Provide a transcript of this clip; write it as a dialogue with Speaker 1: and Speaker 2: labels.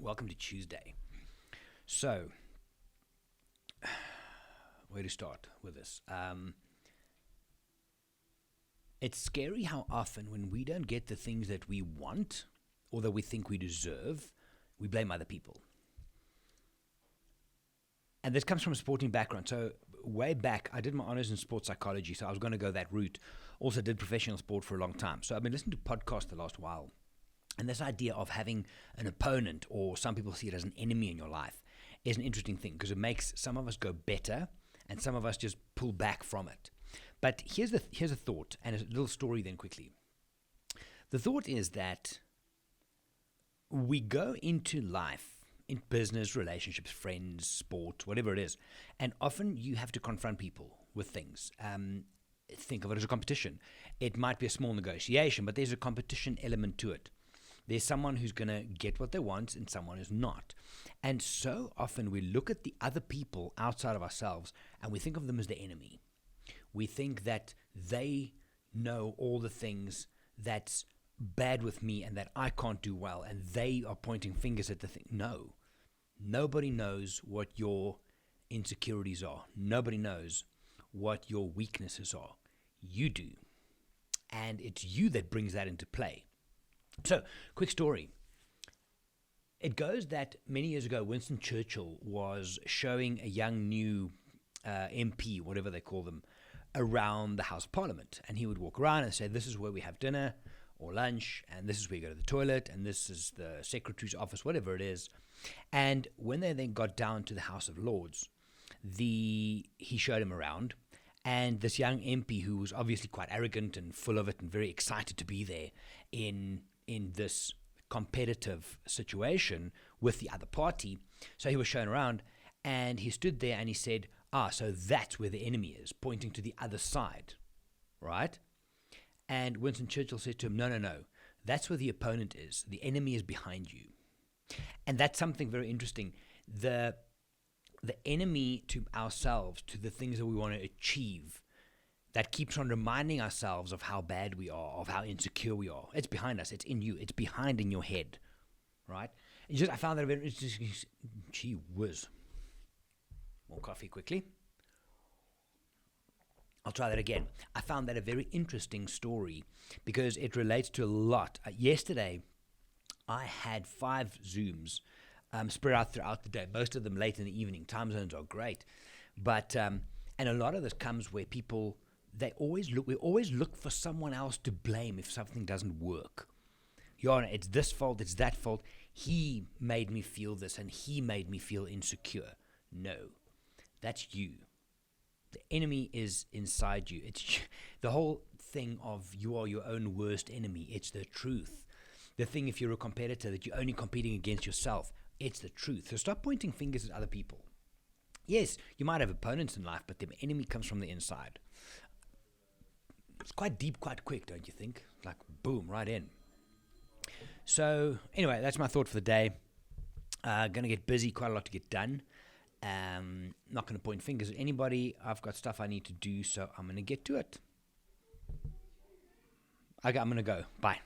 Speaker 1: Welcome to Tuesday. So, where to start with this? It's scary how often when we don't get the things that we want or that we think we deserve, we blame other people. And this comes from a sporting background. So way back, I did my honors in sports psychology, so I was going to go that route. Also did professional sport for a long time. So I've been listening to podcasts the last while. And this idea of having an opponent, or some people see it as an enemy in your life, is an interesting thing because it makes some of us go better and some of us just pull back from it. But here's a thought and a little story then quickly. The thought is that we go into life, in business, relationships, friends, sport, whatever it is, and often you have to confront people with things. Think of it as a competition. It might be a small negotiation, but there's a competition element to it. There's someone who's going to get what they want and someone who's not. And so often we look at the other people outside of ourselves and we think of them as the enemy. We think that they know all the things that's bad with me and that I can't do well, and they are pointing fingers at the thing. No. Nobody knows what your insecurities are. Nobody knows what your weaknesses are. You do. And it's you that brings that into play. So, quick story. It goes that many years ago, Winston Churchill was showing a young new MP, whatever they call them, around the House of Parliament. And he would walk around and say, this is where we have dinner or lunch, and this is where you go to the toilet, and this is the secretary's office, whatever it is. And when they then got down to the House of Lords, he showed him around. And this young MP, who was obviously quite arrogant and full of it and very excited to be there in this competitive situation with the other party. So he was shown around and he stood there and he said, so that's where the enemy is, pointing to the other side, right? And Winston Churchill said to him, no, that's where the opponent is. The enemy is behind you. And that's something very interesting. The enemy to ourselves, to the things that we want to achieve, that keeps on reminding ourselves of how bad we are, of how insecure we are. It's behind us. It's in you. It's behind in your head, right? I found that very interesting. Gee whiz. More coffee quickly. I'll try that again. I found that a very interesting story because it relates to a lot. Yesterday, I had 5 Zooms spread out throughout the day, most of them late in the evening. Time zones are great. But, and a lot of this comes where people, we always look for someone else to blame if something doesn't work. It's this fault, it's that fault. He made me feel this and he made me feel insecure. No, that's you. The enemy is inside you. It's the whole thing of you are your own worst enemy. It's the truth. The thing, if you're a competitor, that you're only competing against yourself, it's the truth. So stop pointing fingers at other people. Yes, you might have opponents in life, but the enemy comes from the inside. It's quite deep, quite quick, don't you think? Like, boom, right in. So, anyway, that's my thought for the day. Going to get busy, quite a lot to get done. Not going to point fingers at anybody. I've got stuff I need to do, so I'm going to get to it. Okay, I'm going to go. Bye.